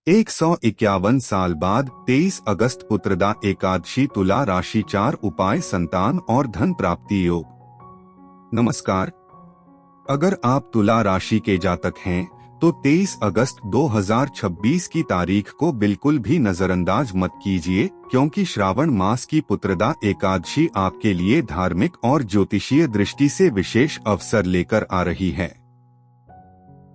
151 साल बाद 23 अगस्त पुत्रदा एकादशी। तुला राशि 4 उपाय संतान और धन प्राप्ति योग। नमस्कार। अगर आप तुला राशि के जातक हैं तो 23 अगस्त 2026 की तारीख को बिल्कुल भी नजरअंदाज मत कीजिए, क्योंकि श्रावण मास की पुत्रदा एकादशी आपके लिए धार्मिक और ज्योतिषीय दृष्टि से विशेष अवसर लेकर आ रही है।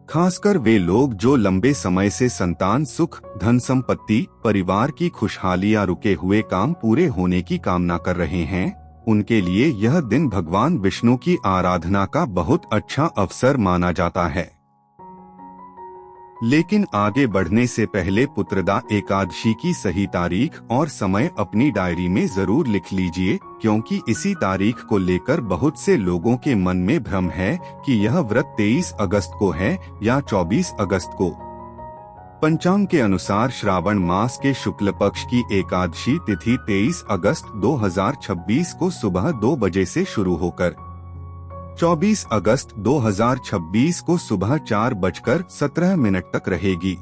खासकर वे लोग जो लंबे समय से संतान सुख, धन संपत्ति, परिवार की खुशहाली या रुके हुए काम पूरे होने की कामना कर रहे हैं, उनके लिए यह दिन भगवान विष्णु की आराधना का बहुत अच्छा अवसर माना जाता है। लेकिन आगे बढ़ने से पहले पुत्रदा एकादशी की सही तारीख और समय अपनी डायरी में जरूर लिख लीजिए, क्योंकि इसी तारीख को लेकर बहुत से लोगों के मन में भ्रम है कि यह व्रत 23 अगस्त को है या 24 अगस्त को। पंचांग के अनुसार श्रावण मास के शुक्ल पक्ष की एकादशी तिथि 23 अगस्त 2026 को सुबह 2 बजे से शुरू होकर 24 अगस्त 2026 को सुबह 4:17 तक रहेगी।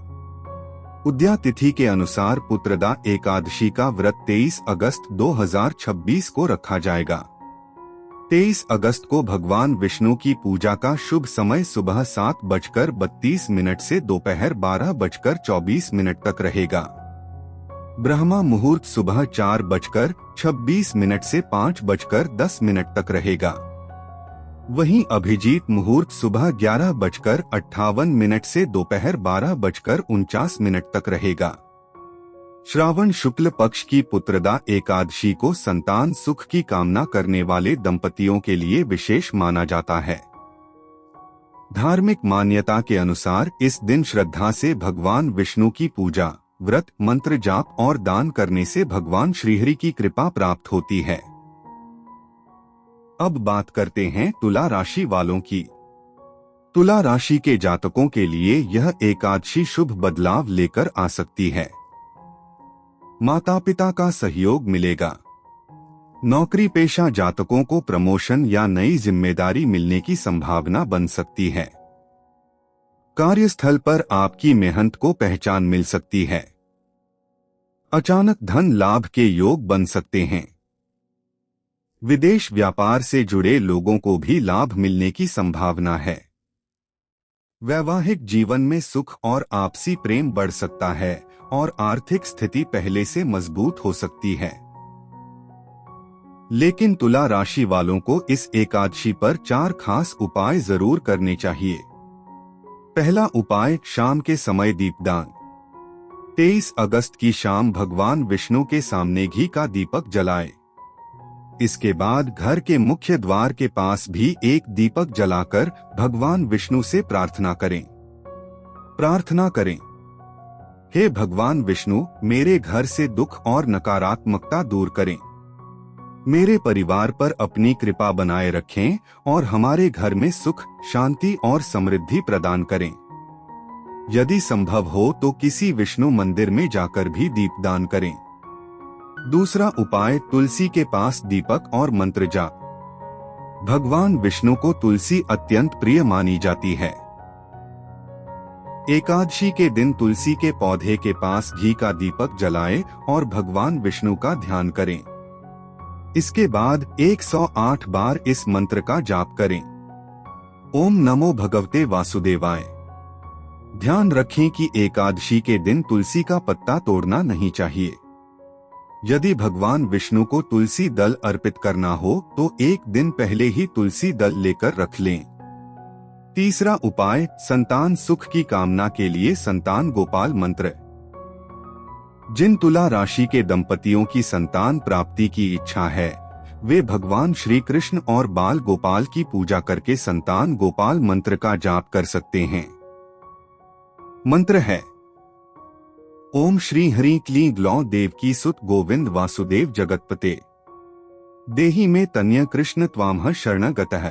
उदया तिथि के अनुसार पुत्रदा एकादशी का व्रत 23 अगस्त 2026 को रखा जाएगा। 23 अगस्त को भगवान विष्णु की पूजा का शुभ समय सुबह 7:32 से दोपहर 12:24 तक रहेगा। ब्रह्मा मुहूर्त सुबह 4:26 से 5:10 तक रहेगा। वहीं अभिजीत मुहूर्त सुबह 11:58 से दोपहर 12:49 तक रहेगा। श्रावण शुक्ल पक्ष की पुत्रदा एकादशी को संतान सुख की कामना करने वाले दंपतियों के लिए विशेष माना जाता है। धार्मिक मान्यता के अनुसार इस दिन श्रद्धा से भगवान विष्णु की पूजा, व्रत, मंत्र जाप और दान करने से भगवान श्रीहरि की कृपा प्राप्त होती है। अब बात करते हैं तुला राशि वालों की। तुला राशि के जातकों के लिए यह एकादशी शुभ बदलाव लेकर आ सकती है। माता पिता का सहयोग मिलेगा। नौकरी पेशा जातकों को प्रमोशन या नई जिम्मेदारी मिलने की संभावना बन सकती है। कार्यस्थल पर आपकी मेहनत को पहचान मिल सकती है। अचानक धन लाभ के योग बन सकते हैं। विदेश व्यापार से जुड़े लोगों को भी लाभ मिलने की संभावना है। वैवाहिक जीवन में सुख और आपसी प्रेम बढ़ सकता है और आर्थिक स्थिति पहले से मजबूत हो सकती है। लेकिन तुला राशि वालों को इस एकादशी पर 4 खास उपाय जरूर करने चाहिए। पहला उपाय, शाम के समय दीपदान। 23 अगस्त की शाम भगवान विष्णु के सामने घी का दीपक जलाएं। इसके बाद घर के मुख्य द्वार के पास भी एक दीपक जलाकर भगवान विष्णु से प्रार्थना करें। हे भगवान विष्णु, मेरे घर से दुख और नकारात्मकता दूर करें। मेरे परिवार पर अपनी कृपा बनाए रखें और हमारे घर में सुख, शांति और समृद्धि प्रदान करें। यदि संभव हो तो किसी विष्णु मंदिर में जाकर भी दीपदान करें। दूसरा उपाय, तुलसी के पास दीपक और मंत्र जाप। भगवान विष्णु को तुलसी अत्यंत प्रिय मानी जाती है। एकादशी के दिन तुलसी के पौधे के पास घी का दीपक जलाएं और भगवान विष्णु का ध्यान करें। इसके बाद 108 बार इस मंत्र का जाप करें। ओम नमो भगवते वासुदेवाय। ध्यान रखें कि एकादशी के दिन तुलसी का पत्ता तोड़ना नहीं चाहिए। यदि भगवान विष्णु को तुलसी दल अर्पित करना हो तो एक दिन पहले ही तुलसी दल लेकर रख लें। तीसरा उपाय, संतान सुख की कामना के लिए संतान गोपाल मंत्र। जिन तुला राशि के दंपतियों की संतान प्राप्ति की इच्छा है, वे भगवान श्री कृष्ण और बाल गोपाल की पूजा करके संतान गोपाल मंत्र का जाप कर सकते हैं। मंत्र है, ओम श्री हरि क्लीं ग्लौं देवकी सुत गोविंद वासुदेव जगतपते देहि में तन्य कृष्ण त्वामह शरण गतः।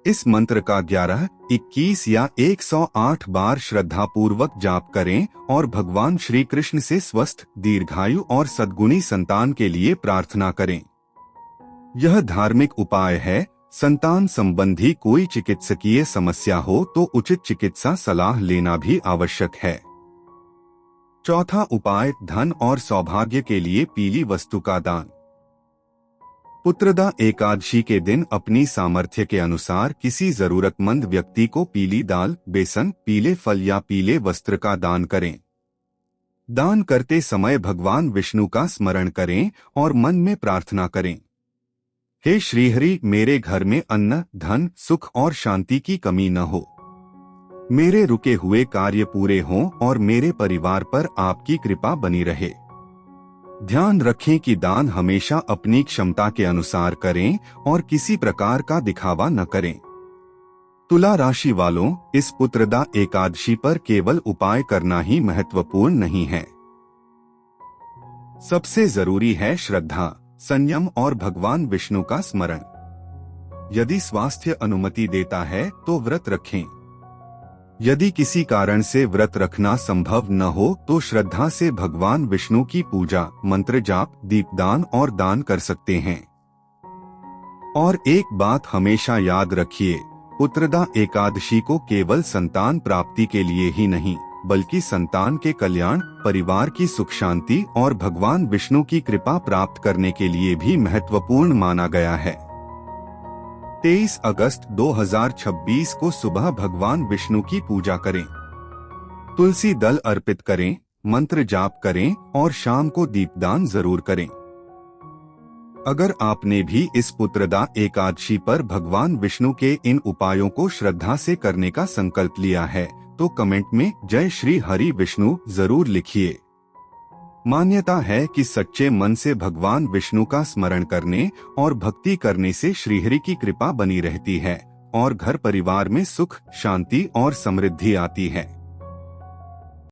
इस मंत्र का 11, 21 या 108 बार श्रद्धा पूर्वक जाप करें और भगवान श्री कृष्ण से स्वस्थ, दीर्घायु और सद्गुणी संतान के लिए प्रार्थना करें। यह धार्मिक उपाय है। संतान संबंधी कोई चिकित्सकीय समस्या हो तो उचित चिकित्सा सलाह लेना भी आवश्यक है। चौथा उपाय, धन और सौभाग्य के लिए पीली वस्तु का दान। पुत्रदा एकादशी के दिन अपनी सामर्थ्य के अनुसार किसी जरूरतमंद व्यक्ति को पीली दाल, बेसन, पीले फल या पीले वस्त्र का दान करें। दान करते समय भगवान विष्णु का स्मरण करें और मन में प्रार्थना करें, हे श्रीहरि, मेरे घर में अन्न, धन, सुख और शांति की कमी न हो। मेरे रुके हुए कार्य पूरे हों और मेरे परिवार पर आपकी कृपा बनी रहे। ध्यान रखें कि दान हमेशा अपनी क्षमता के अनुसार करें और किसी प्रकार का दिखावा न करें। तुला राशि वालों, इस पुत्रदा एकादशी पर केवल उपाय करना ही महत्वपूर्ण नहीं है। सबसे जरूरी है श्रद्धा, संयम और भगवान विष्णु का स्मरण। यदि स्वास्थ्य अनुमति देता है तो व्रत रखें। यदि किसी कारण से व्रत रखना संभव न हो तो श्रद्धा से भगवान विष्णु की पूजा, मंत्र जाप, दीपदान और दान कर सकते हैं। और एक बात हमेशा याद रखिए, पुत्रदा एकादशी को केवल संतान प्राप्ति के लिए ही नहीं, बल्कि संतान के कल्याण, परिवार की सुख शांति और भगवान विष्णु की कृपा प्राप्त करने के लिए भी महत्वपूर्ण माना गया है। 23 अगस्त 2026 को सुबह भगवान विष्णु की पूजा करें, तुलसी दल अर्पित करें, मंत्र जाप करें और शाम को दीपदान जरूर करें। अगर आपने भी इस पुत्रदा एकादशी पर भगवान विष्णु के इन उपायों को श्रद्धा से करने का संकल्प लिया है तो कमेंट में जय श्री हरि विष्णु जरूर लिखिए। मान्यता है कि सच्चे मन से भगवान विष्णु का स्मरण करने और भक्ति करने से श्रीहरि की कृपा बनी रहती है और घर परिवार में सुख, शांति और समृद्धि आती है।